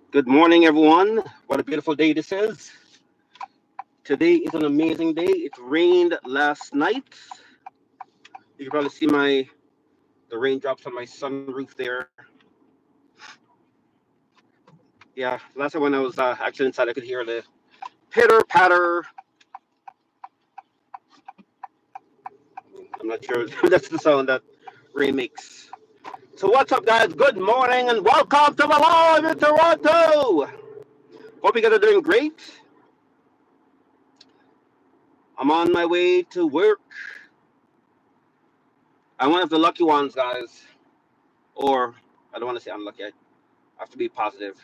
Good morning, everyone. What a beautiful day this is. Today is an amazing day. It rained last night. You can probably see the raindrops on my sunroof there. Yeah, last time when I was actually inside, I could hear the pitter patter. I'm not sure if that's the sound that rain makes. So what's up, guys? Good morning and welcome to the live in Toronto. Hope you guys are doing great. I'm on my way to work. I'm one of the lucky ones, guys. Or I don't want to say unlucky. I have to be positive.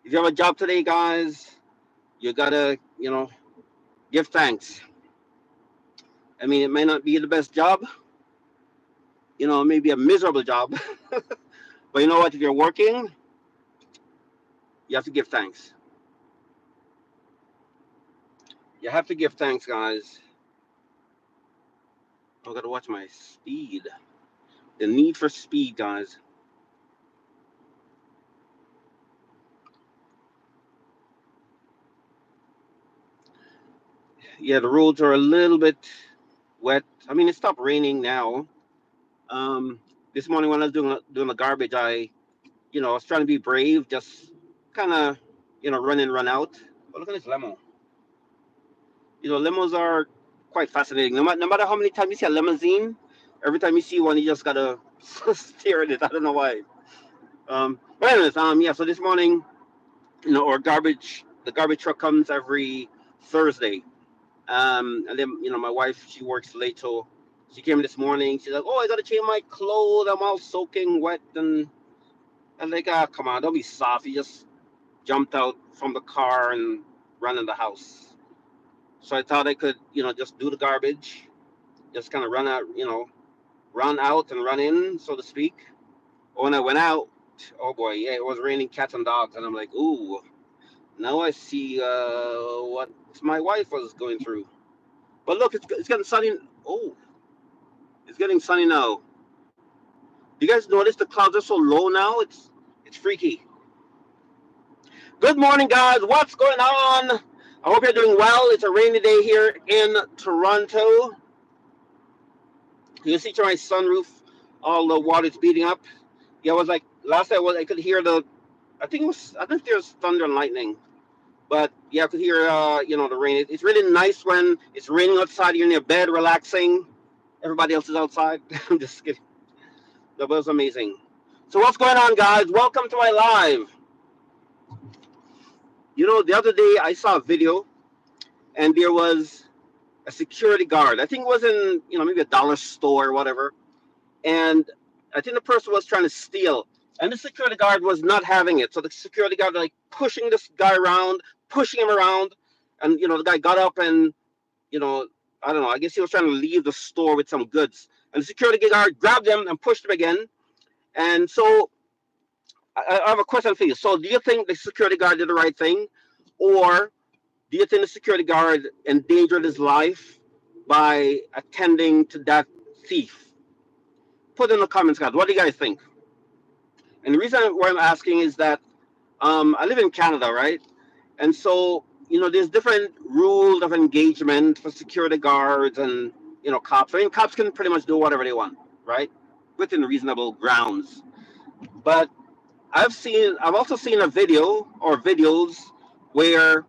If you have a job today, guys, you gotta, give thanks. I mean, it may not be the best job, it may be a miserable job, but you know what? If you're working, you have to give thanks. You have to give thanks, guys. I gotta watch my speed. The need for speed, guys. Yeah, the roads are a little bit wet. I mean, it stopped raining now. Um, this morning when I was doing the garbage, I was trying to be brave, just kind of, run in, run out. But look at this limo. Limos are quite fascinating. No matter how many times you see a limousine, every time you see one, you just gotta stare at it. I don't know why. But anyways, yeah. So this morning, our the garbage truck comes every Thursday. And then my wife, she works late, so she came this morning. She's like, "Oh, I gotta change my clothes. I'm all soaking wet." And I'm like, "Ah, come on, don't be soft." He just jumped out from the car and ran in the house. So I thought I could, just do the garbage, just kind of run out and run in, so to speak. When I went out, oh boy, yeah, it was raining cats and dogs, and I'm like, ooh, now I see what my wife was going through. But look, it's getting sunny. Oh, it's getting sunny now. You guys notice the clouds are so low now? It's freaky. Good morning, guys. What's going on? I hope you're doing well. It's a rainy day here in Toronto. You can see through my sunroof, all the water's beating up. Yeah, it was like last night. I could hear I think there's thunder and lightning, but yeah, I could hear the rain. It's really nice when it's raining outside. You're in your bed, relaxing. Everybody else is outside. I'm just kidding. That was amazing. So what's going on, guys? Welcome to my live. The other day I saw a video, and there was a security guard. I think it was in maybe a dollar store or whatever, and I think the person was trying to steal, and the security guard was not having it. So the security guard like pushing this guy around, pushing him around, and the guy got up and I don't know. I guess he was trying to leave the store with some goods, and the security guard grabbed him and pushed him again. And so I have a question for you. So do you think the security guard did the right thing, or do you think the security guard endangered his life by attending to that thief? Put in the comments, guys. What do you guys think? And the reason why I'm asking is that I live in Canada, right? And so, there's different rules of engagement for security guards and, cops. I mean, cops can pretty much do whatever they want, right? Within reasonable grounds. But I've also seen a video or videos where,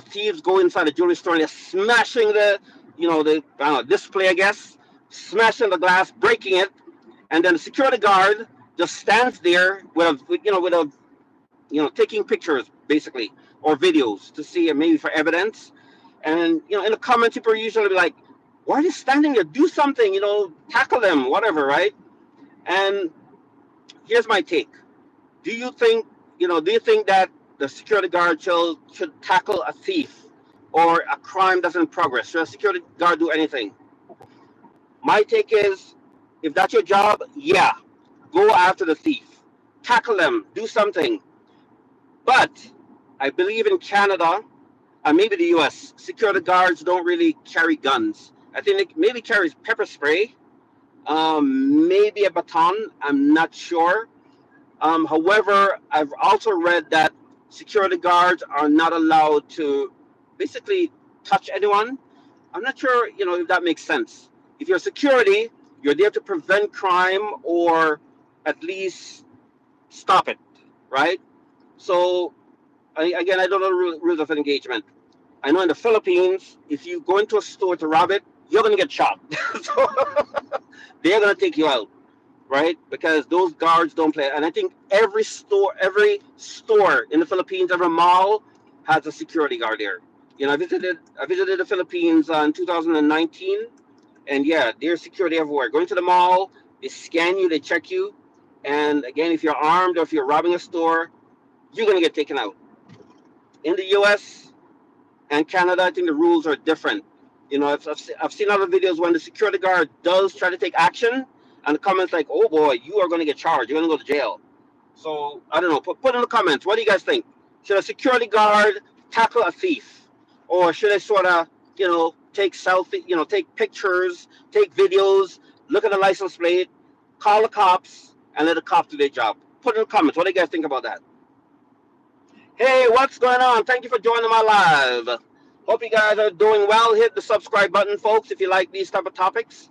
thieves go inside a jewelry store and they're smashing the I don't know, display, I guess, smashing the glass, breaking it, and then the security guard just stands there with a taking pictures basically or videos to see maybe for evidence. And in the comments, people are usually be like, "Why are you standing there? Do something! Tackle them, whatever, right?" And here's my take: Do you think that the security guard should tackle a thief or a crime that's in progress? Should a security guard do anything? My take is, if that's your job, yeah, go after the thief, tackle them, do something. But I believe in Canada and maybe the U.S., security guards don't really carry guns. I think they maybe carries pepper spray, maybe a baton. I'm not sure. However, I've also read that security guards are not allowed to basically touch anyone. I'm not sure, if that makes sense. If you're security, you're there to prevent crime or at least stop it, right? So again, I don't know the rules of engagement. I know in the Philippines, if you go into a store to rob it, you're gonna get shot. So they're gonna take you out, right? Because those guards don't play. And I think every store in the Philippines, every mall has a security guard there. I visited the Philippines in 2019, and yeah, there's security everywhere. Going to the mall, they scan you, they check you, and again, if you're armed or if you're robbing a store, you're gonna get taken out. In the U.S. and Canada, I think the rules are different. I've seen other videos when the security guard does try to take action, and the comments like, "Oh boy, you are going to get charged. You're going to go to jail." So I don't know. Put in the comments. What do you guys think? Should a security guard tackle a thief, or should I sort of, take selfie, take pictures, take videos, look at the license plate, call the cops, and let the cops do their job? Put in the comments. What do you guys think about that? Hey, what's going on? Thank you for joining my live. Hope you guys are doing well. Hit the subscribe button, folks, if you like these type of topics.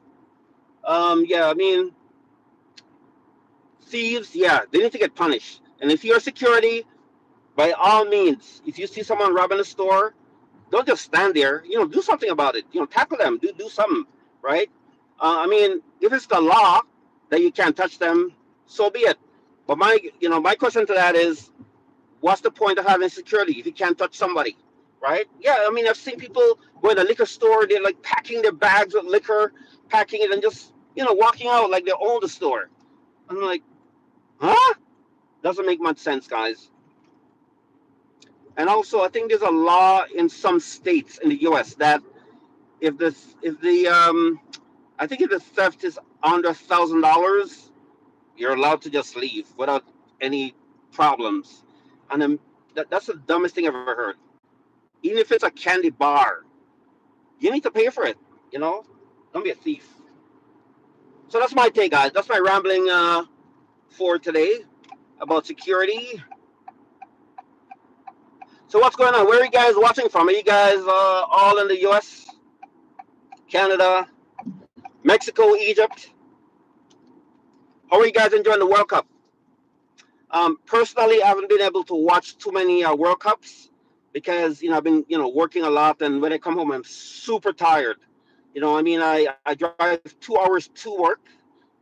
Yeah, I mean, thieves, yeah, they need to get punished. And if you're security, by all means, if you see someone robbing a store, don't just stand there. Do something about it. Tackle them. Do something, right? I mean, if it's the law that you can't touch them, so be it. But my question to that is, what's the point of having security if you can't touch somebody, right? Yeah, I mean, I've seen people go in a liquor store, they're like packing their bags with liquor, packing it, and just, walking out like they own the store. I'm like, huh? Doesn't make much sense, guys. And also, I think there's a law in some states in the U.S. that I think if the theft is under $1,000, you're allowed to just leave without any problems. And then that's the dumbest thing I've ever heard. Even if it's a candy bar, you need to pay for it. Don't be a thief. So that's my take, guys. That's my rambling for today about security. So what's going on? Where are you guys watching from? Are you guys all in the U.S., Canada, Mexico, Egypt? How are you guys enjoying the World Cup? Personally, I haven't been able to watch too many World Cups because I've been working a lot, and when I come home, I'm super tired. I drive 2 hours to work,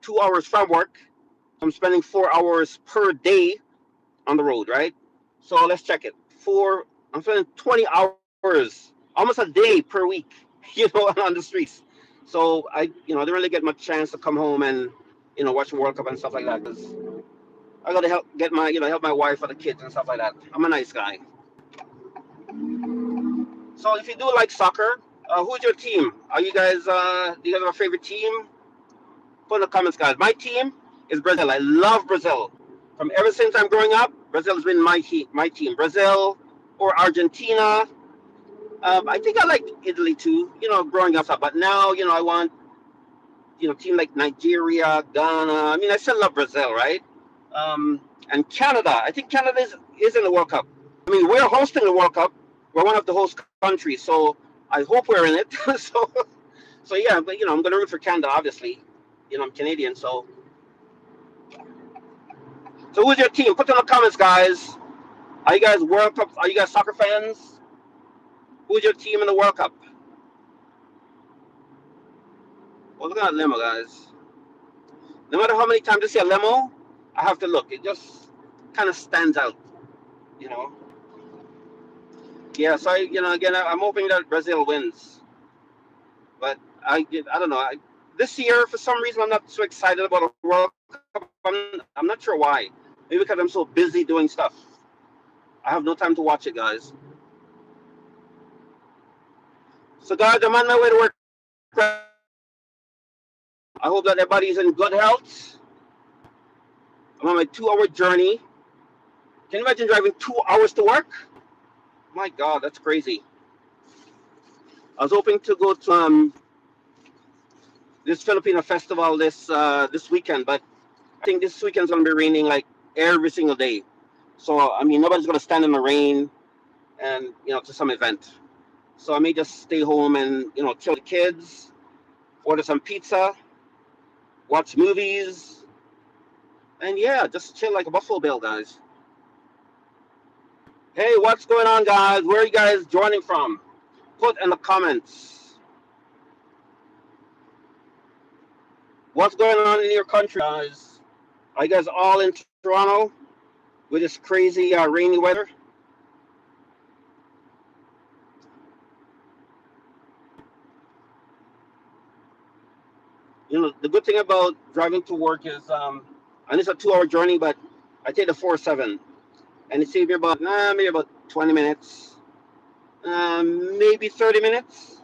2 hours from work. I'm spending 4 hours per day on the road, right? So let's check it. I'm spending 20 hours, almost a day per week, on the streets. So I didn't really get much chance to come home and watch the World Cup and stuff like that because I gotta help my wife or the kids and stuff like that. I'm a nice guy. So if you do like soccer, who's your team? Are you guys? Do you guys have a favorite team? Put in the comments, guys. My team is Brazil. I love Brazil. From ever since I'm growing up, Brazil has been my team. Brazil or Argentina. I think I like Italy too. Growing up, but now I want team like Nigeria, Ghana. I mean, I still love Brazil, right? And Canada. I think Canada is in the World Cup. I mean, we're hosting the World Cup. We're one of the host countries, so I hope we're in it. so yeah, but I'm gonna root for Canada, obviously. I'm Canadian, so. So who's your team? Put in the comments, guys. Are you guys World Cup? Are you guys soccer fans? Who's your team in the World Cup? Well, look at that limo, guys. No matter how many times I see a limo, I have to look. It just kind of stands out, Yeah, so again, I'm hoping that Brazil wins, but I don't know. This year, for some reason, I'm not so excited about a World Cup. I'm not sure why. Maybe because I'm so busy doing stuff. I have no time to watch it, guys. So, guys, I'm on my way to work. I hope that everybody's in good health. I'm on my 2-hour journey. Can you imagine driving 2 hours to work? My God, that's crazy. I was hoping to go to this Filipino festival this weekend, but I think this weekend's gonna be raining like every single day. So I mean, nobody's gonna stand in the rain and to some event. So I may just stay home and chill with the kids, order some pizza, watch movies, and yeah, just chill like a Buffalo Bill, guys. Hey, what's going on, guys? Where are you guys joining from? Put in the comments. What's going on in your country, guys? Are you guys all in Toronto with this crazy rainy weather? The good thing about driving to work is, and it's a 2-hour journey, but I take the 407, and it saves me about maybe about 20 minutes, maybe 30 minutes.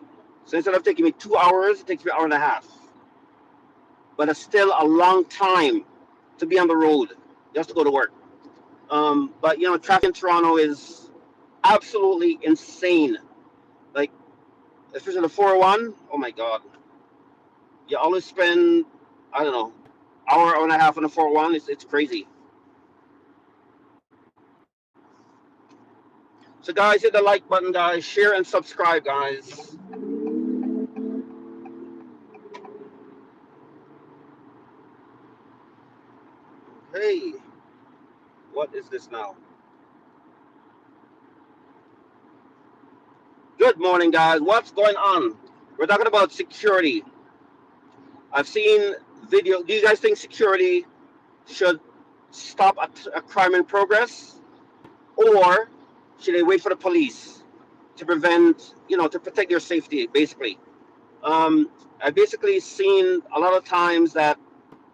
So instead of taking me 2 hours, it takes me an hour and a half. But it's still a long time to be on the road just to go to work. But traffic in Toronto is absolutely insane. Like, especially the 401. Oh my God, you always spend, I don't know, hour and a half on the 401. It's crazy. So guys, hit the like button, guys. Share and subscribe, guys. Hey, what is this now? Good morning, guys. What's going on? We're talking about security. I've seen video. Do you guys think security should stop a crime in progress, or should they wait for the police to prevent, to protect your safety, basically? I've basically seen a lot of times that,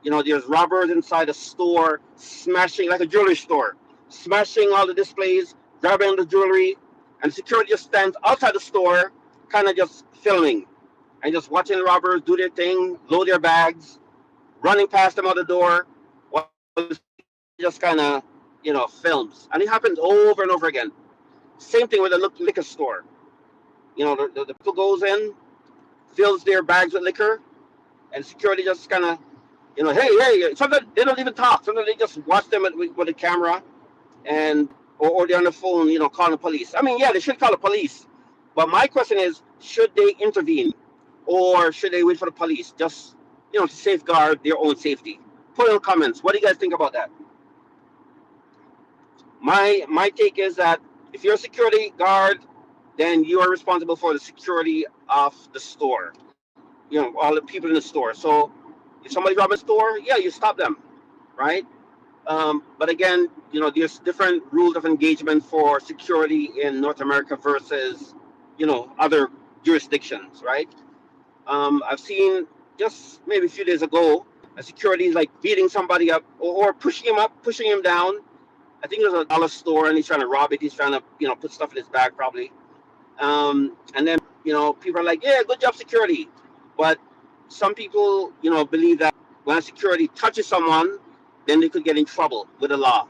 there's robbers inside a store smashing, like a jewelry store, smashing all the displays, grabbing the jewelry, and security just stands outside the store, kind of just filming and just watching the robbers do their thing, load their bags, running past them out the door, while just kind of, films. And it happens over and over again. Same thing with a liquor store. The people goes in, fills their bags with liquor, and security just kind of, hey. Sometimes they don't even talk. Sometimes they just watch them with a camera, and or they're on the phone, calling the police. I mean, yeah, they should call the police. But my question is, should they intervene, or should they wait for the police, just to safeguard their own safety? Put in the comments. What do you guys think about that? My take is that if you're a security guard, then you are responsible for the security of the store. All the people in the store. So if somebody robs a store, yeah, you stop them, right? But again, there's different rules of engagement for security in North America versus, other jurisdictions, right? I've seen just maybe a few days ago, a security is like beating somebody up or pushing him up, pushing him down. I think it was a dollar store and he's trying to rob it. He's trying to, put stuff in his bag probably. And then, people are like, yeah, good job, security. But some people, believe that when security touches someone, then they could get in trouble with the law.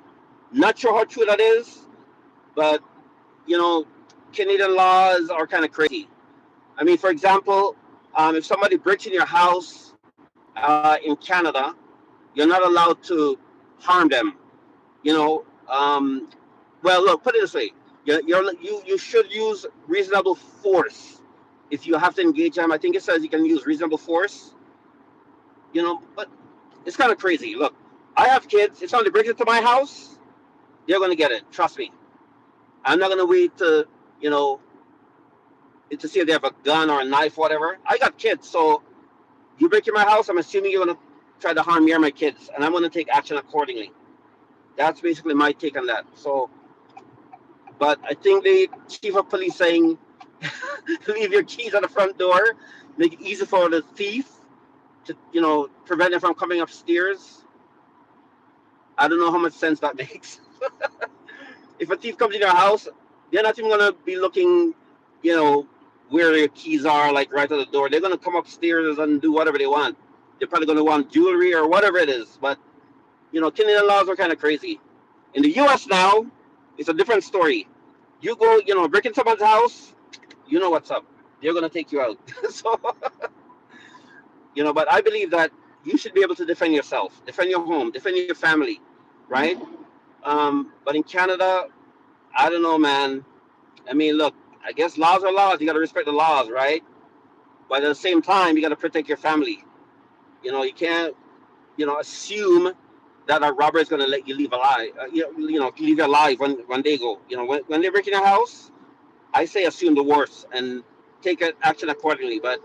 Not sure how true that is, but, Canadian laws are kind of crazy. I mean, for example, if somebody breaks in your house in Canada, you're not allowed to harm them. Well, look, put it this way: you should use reasonable force if you have to engage them. I think it says you can use reasonable force. But it's kind of crazy. Look, I have kids. If somebody breaks into my house, they're gonna get it. Trust me. I'm not gonna wait to to see if they have a gun or a knife, or whatever. I got kids, so you break in my house, I'm assuming you're gonna try to harm me or my kids, and I'm gonna take action accordingly. That's basically my take on that. So, but I think the chief of police saying, leave your keys at the front door, make it easy for the thief to, prevent them from coming upstairs. I don't know how much sense that makes. If a thief comes in your house, they're not even gonna be looking, where your keys are, like right at the door. They're gonna come upstairs and do whatever they want. They're probably gonna want jewelry or whatever it is. But Canadian laws are kind of crazy. In the U.S. now, it's a different story. You go, break in someone's house, you know what's up. They're gonna take you out. So, but I believe that you should be able to defend yourself, defend your home, defend your family, right? But in Canada, I don't know, man. I mean, look, I guess laws are laws. You got to respect the laws, right? But at the same time, you got to protect your family. You can't, assume that a robber is going to let you leave alive. Leave you alive when they go. When they break in your house, I say assume the worst and take action accordingly. But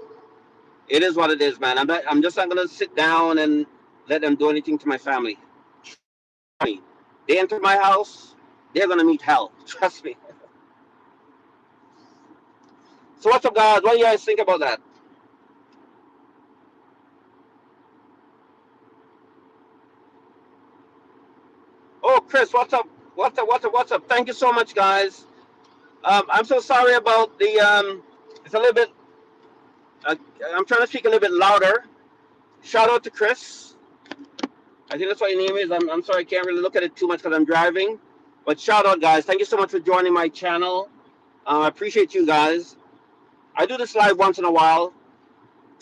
it is what it is, man. I'm just not going to sit down and let them do anything to my family. They enter my house, they're going to meet hell. Trust me. So what's up, guys? What do you guys think about that? Oh, Chris, what's up? What's up? Thank you so much, guys. I'm so sorry about the. It's a little bit. Uh, I'm trying to speak a little bit louder. Shout out to Chris. I think that's what your name is. I'm sorry, I can't really look at it too much because I'm driving. But shout out, guys. Thank you so much for joining my channel. I appreciate you guys. I do this live once in a while.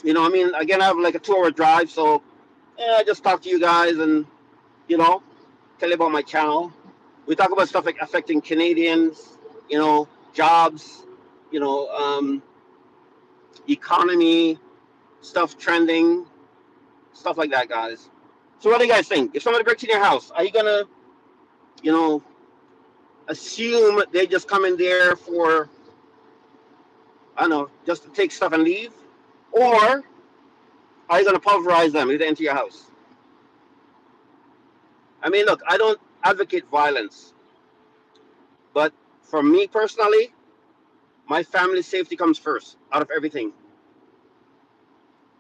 Again, I have like a 2 hour drive, so I just talk to you guys and you know, tell you about my channel. We talk about stuff like affecting Canadians, jobs, you know, um, economy, stuff trending, stuff like that, guys. So what do you guys think? If somebody breaks in your house, are you gonna, you know, assume they just come in there for, I don't know, just to take stuff and leave? Or are you gonna pulverize them if they enter your house? I mean, look, I don't advocate violence, but for me personally, my family's safety comes first out of everything.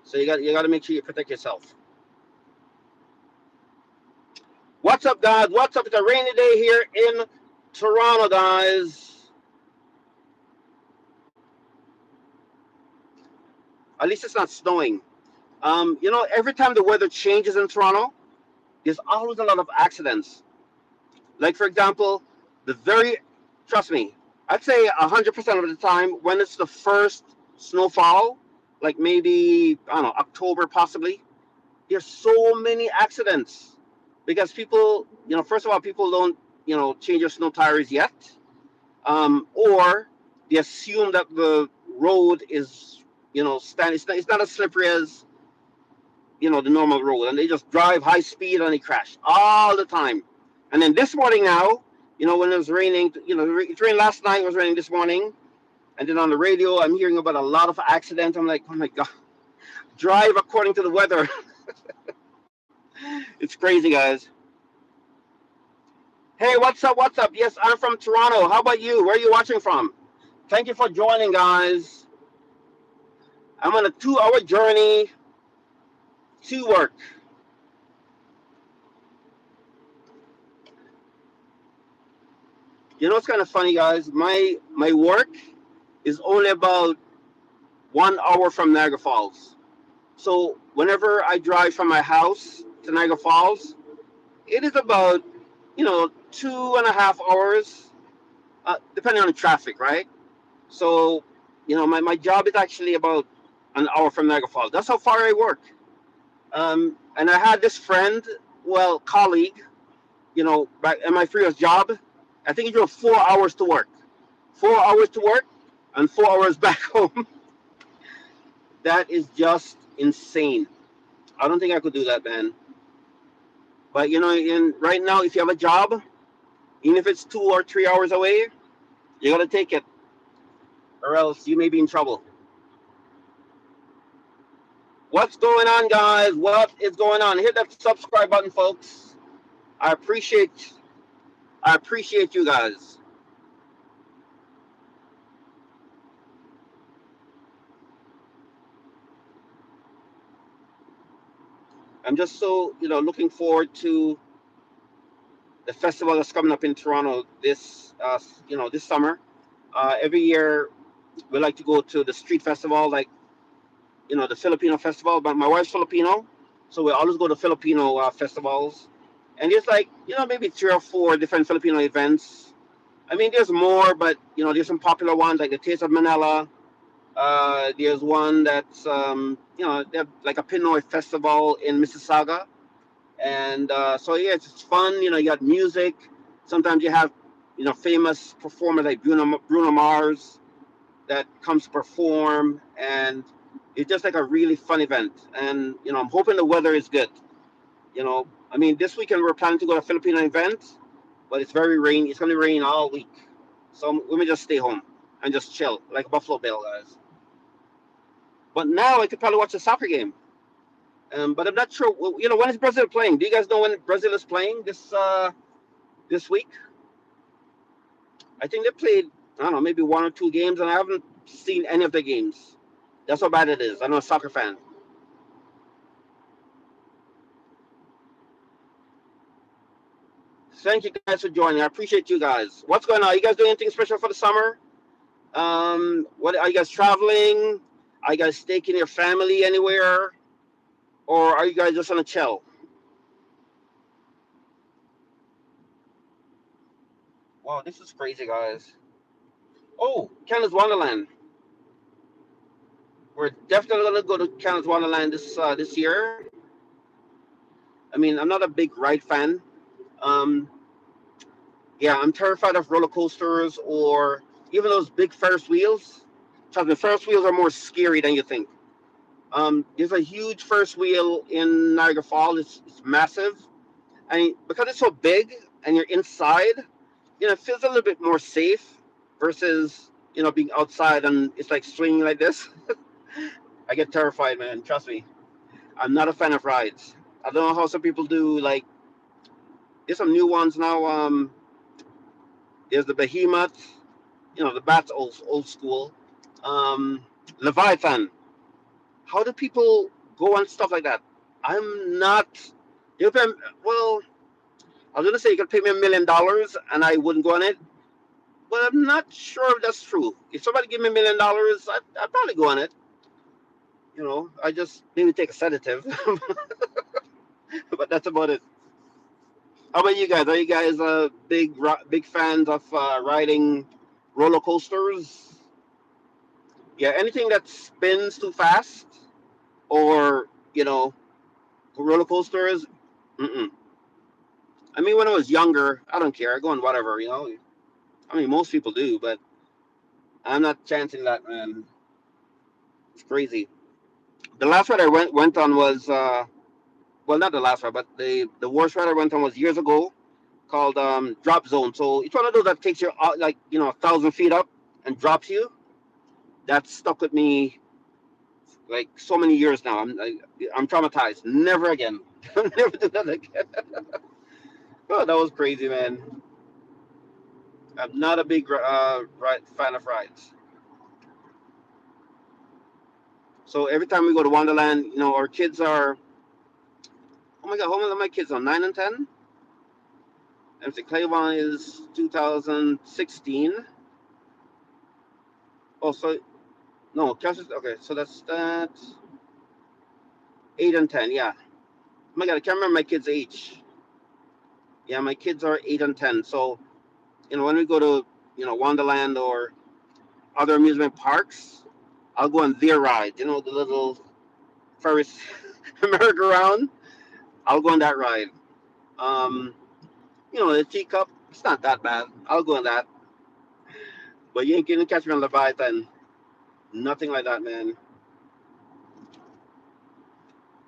So you got to make sure you protect yourself. What's up, guys? What's up? It's a rainy day here in Toronto, guys. At least it's not snowing. Every time the weather changes in Toronto, there's always a lot of accidents. Like, for example, the very, trust me, I'd say 100% of the time when it's the first snowfall, like maybe, I don't know, October possibly, there's so many accidents because people, first of all, people don't, change their snow tires yet, or they assume that the road is, it's not as slippery as, the normal road, and they just drive high speed and they crash all the time. And then this morning now, when it was raining, it rained last night, it was raining this morning, and then on the radio, I'm hearing about a lot of accidents. I'm like, oh my God, drive according to the weather. It's crazy, guys. Hey, what's up? What's up? Yes, I'm from Toronto. How about you? Where are you watching from? Thank you for joining, guys. I'm on a 2 hour journey to work. It's kind of funny, guys. My work is only about 1 hour from Niagara Falls. So whenever I drive from my house to Niagara Falls, it is about 2.5 hours, depending on the traffic, right? So my job is actually about an hour from Niagara Falls. That's how far I work. And I had this friend, well, colleague, back in my previous job. I think he drove 4 hours to work, 4 hours to work, and 4 hours back home. That is just insane. I don't think I could do that, man. But right now, if you have a job, even if it's 2 or 3 hours away, you gotta take it, or else you may be in trouble. What's going on, guys? What is going on? Hit that subscribe button, folks. I appreciate you guys. I'm just so looking forward to the festival that's coming up in Toronto this summer. Every year we like to go to the street festival, like the Filipino festival. But my wife's Filipino, so we always go to Filipino festivals. And there's like maybe 3 or 4 different Filipino events. I mean, there's more, but there's some popular ones like the Taste of Manila. There's one that's they have like a Pinoy festival in Mississauga, and so yeah, it's fun. You got music. Sometimes you have, famous performers like Bruno Mars that comes to perform, and it's just like a really fun event. And I'm hoping the weather is good. I mean, this weekend we're planning to go to a Filipino event, but it's very rainy. It's going to rain all week, so we may just stay home and just chill like Buffalo Bill guys. But now I could probably watch a soccer game. But I'm not sure. When is Brazil playing? Do you guys know when Brazil is playing this week? I think they played, I don't know, maybe one or two games, and I haven't seen any of the games. That's how bad it is. I'm a soccer fan. Thank you guys for joining. I appreciate you guys. What's going on? Are you guys doing anything special for the summer? What are you guys traveling? Are you guys taking your family anywhere, or are you guys just on a chill? Wow, this is crazy, guys. Oh, Canada's Wonderland. We're definitely gonna go to Canada's Wonderland this year. I mean, I'm not a big ride fan. Um, yeah, I'm terrified of roller coasters or even those big Ferris wheels. Trust me, Ferris wheels are more scary than you think. There's a huge Ferris wheel in Niagara Falls. It's massive, and because it's so big and you're inside, it feels a little bit more safe versus being outside and it's like swinging like this. I get terrified, man. Trust me. I'm not a fan of rides. I don't know how some people do. Like, there's some new ones now. There's the Behemoth. The Bat's old school. Leviathan. How do people go on stuff like that? I'm not. You pay, well, I was gonna say you could pay me $1 million and I wouldn't go on it, but I'm not sure if that's true. If somebody give me $1 million, I'd probably go on it. I just maybe take a sedative, but that's about it. How about you guys? Are you guys big fans of riding roller coasters? Yeah, anything that spins too fast or roller coasters. Mm-mm. I mean, when I was younger, I don't care. I go on whatever. I mean, most people do, but I'm not chancing that, man. It's crazy. The last ride I went on was well, not the last ride, but the worst ride I went on was years ago, called Drop Zone. So it's one of those that takes you out like 1,000 feet up and drops you. That stuck with me like so many years now. I'm traumatized. Never again. Never do that again. Oh, that was crazy, man. I'm not a big fan of rides. So every time we go to Wonderland, our kids are. Oh my God, how old are my kids now? 9 and 10. MC Clayvon is 2016. Oh, so no, Cassius. Okay, so that's that. 8 and 10. Yeah. Oh my God, I can't remember my kids' age. Yeah, my kids are 8 and 10. So when we go to Wonderland or other amusement parks, I'll go on their ride. The little Ferris merry-go-round. I'll go on that ride. Um, the teacup. It's not that bad. I'll go on that. But you ain't gonna catch me on Leviathan. Nothing like that, man.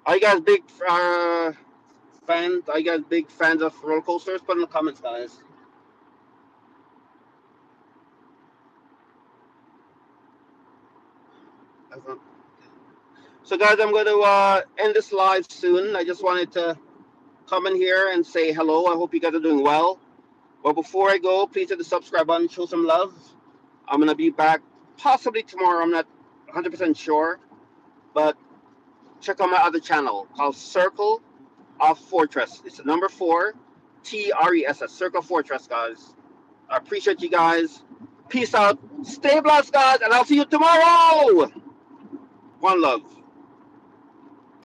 Are you guys big fans? Are you guys big fans of roller coasters? Put in the comments, guys. So, guys, I'm going to end this live soon. I just wanted to come in here and say hello. I hope you guys are doing well. But before I go, please hit the subscribe button, show some love. I'm going to be back possibly tomorrow. I'm not 100% sure. But check out my other channel called Circle of Fortress. It's the number 4, TRES, Circle Fortress, guys. I appreciate you guys. Peace out. Stay blessed, guys, and I'll see you tomorrow. One love.